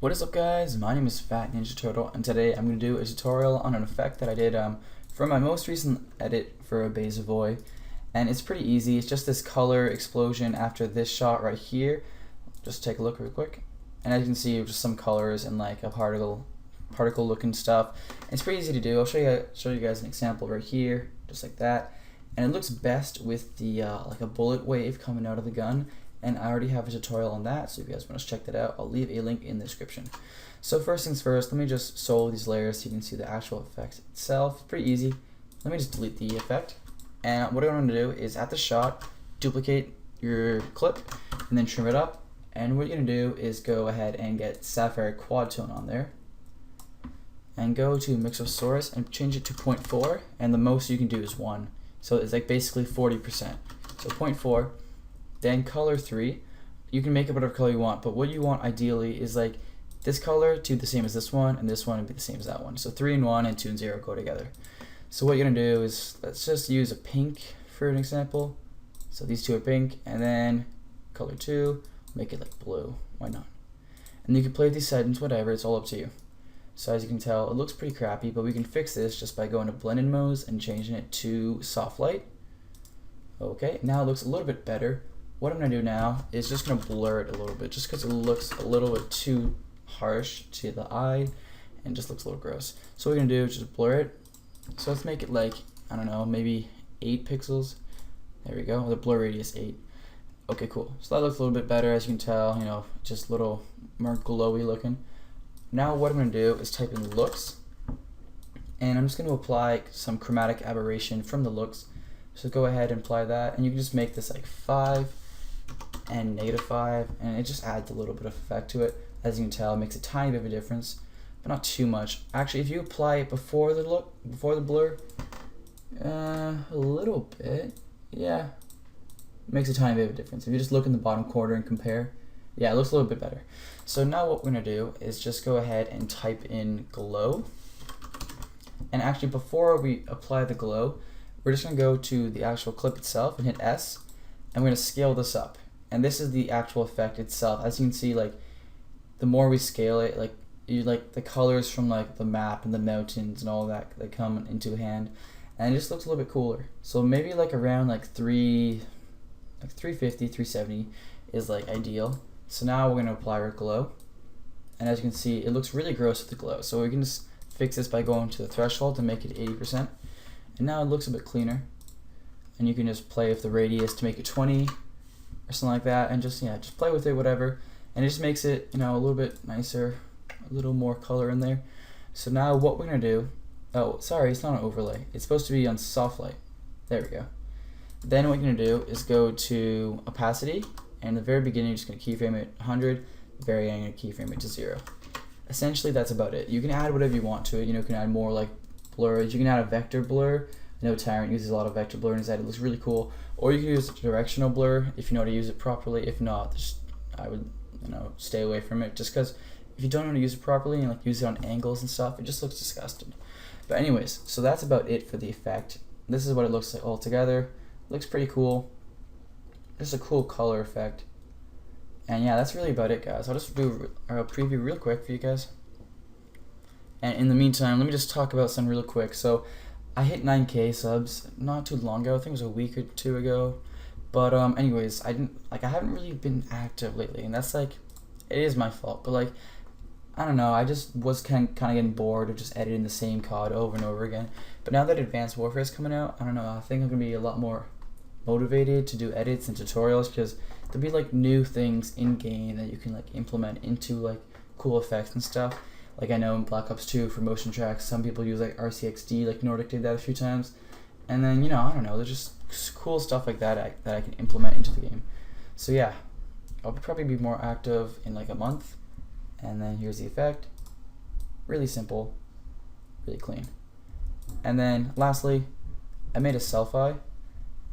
What is up, guys? My name is Fat Ninja Turtle, and today I'm going to do a tutorial on an effect that I did for my most recent edit for a Bezovoy. And it's pretty easy. It's just this color explosion after this shot right here. Just take a look real quick. And as you can see, just some colors and like a particle looking stuff. It's pretty easy to do. I'll show you guys an example right here, just like that. And it looks best with the like a bullet wave coming out of the gun. And I already have a tutorial on that, so if you guys want to check that out, I'll leave a link in the description. So first things first, let me just solo these layers so you can see the actual effect itself. It's pretty easy. Let me just delete the effect. And what I'm going to do is at the shot, duplicate your clip and then trim it up. And what you're going to do is go ahead and get Sapphire Quad Tone on there. And go to Mixosaurus and change it to 0.4, and the most you can do is 1. So it's like basically 40%. So 0.4. Then color 3, you can make it whatever color you want, but what you want ideally is like this color to be the same as this one, and this one would be the same as that one. So 3 and 1 and 2 and 0 go together. So what you're gonna do is, let's just use a pink for an example. So these two are pink, and then color 2, make it like blue, why not? And you can play with these settings, whatever, it's all up to you. So as you can tell, it looks pretty crappy, but we can fix this just by going to blend-in modes and changing it to soft light. Okay, now it looks a little bit better. What I'm going to do now is just going to blur it a little bit, just because it looks a little bit too harsh to the eye and just looks a little gross. So what we're going to do is just blur it. So let's make it like, I don't know, maybe 8 pixels. There we go, the blur radius 8. Okay, cool. So that looks a little bit better, as you can tell, you know, just a little more glowy looking. Now what I'm going to do is type in looks, and I'm just going to apply some chromatic aberration from the looks. So go ahead and apply that, and you can just make this like 5 and -5, and it just adds a little bit of effect to it. As you can tell, it makes a tiny bit of a difference, but not too much. Actually, if you apply it before the blur, a little bit, yeah, it makes a tiny bit of a difference. If you just look in the bottom corner and compare, yeah, it looks a little bit better. So now what we're gonna do is just go ahead and type in glow, and actually before we apply the glow, we're just gonna go to the actual clip itself and hit S, and we're gonna scale this up. And this is the actual effect itself. As you can see, like the more we scale it, like the colors from like the map and the mountains and all that come into hand, and it just looks a little bit cooler. So maybe like around like 350, 370 is like ideal. So now we're gonna apply our glow, and as you can see, it looks really gross with the glow. So we can just fix this by going to the threshold to make it 80%, and now it looks a bit cleaner. And you can just play with the radius to make it 20 or something like that, and just play with it, whatever, and it just makes it, you know, a little bit nicer, a little more color in there. So now what we're gonna do, oh sorry, it's not an overlay, it's supposed to be on soft light. There we go. Then what you're gonna do is go to opacity, and in the very beginning you're just gonna keyframe it 100, the very end you're gonna keyframe it to 0. Essentially that's about it. You can add whatever you want to it. You know, you can add more like blurs, you can add a vector blur. I know Tyrant uses a lot of vector blur in his edit. It looks really cool. Or you can use directional blur if you know how to use it properly. If not, just, I would, you know, stay away from it, just because if you don't know how to use it properly and like use it on angles and stuff, it just looks disgusting. But anyways, so that's about it for the effect. This is what it looks like all together. It looks pretty cool. Just a cool color effect. And yeah, that's really about it, guys. I'll just do a preview real quick for you guys. And in the meantime, let me just talk about something real quick. So I hit 9K subs not too long ago. I think it was a week or 2 ago. But anyways, I haven't really been active lately, and that's like, it is my fault. But like, I don't know, I just was kind of getting bored of just editing the same COD over and over again. But now that Advanced Warfare is coming out, I don't know, I think I'm gonna be a lot more motivated to do edits and tutorials, because there'll be like new things in game that you can like implement into like cool effects and stuff. Like I know in Black Ops 2 for motion tracks, some people use like RCXD, like Nordic did that a few times. And then, you know, I don't know, there's just cool stuff like that that I can implement into the game. So yeah, I'll probably be more active in like a month. And then here's the effect. Really simple, really clean. And then lastly, I made a selfie.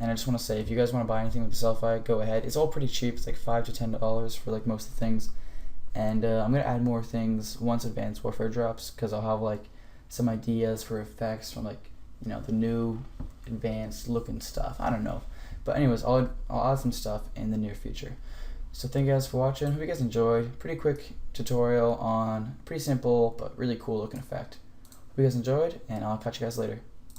And I just want to say, if you guys want to buy anything with the selfie, go ahead. It's all pretty cheap. It's like $5 to $10 for like most of the things. And I'm going to add more things once Advanced Warfare drops, because I'll have like some ideas for effects from like, you know, the new advanced looking stuff. I don't know. But anyways, I'll add some stuff in the near future. So thank you guys for watching. Hope you guys enjoyed. Pretty quick tutorial on pretty simple but really cool looking effect. Hope you guys enjoyed, and I'll catch you guys later.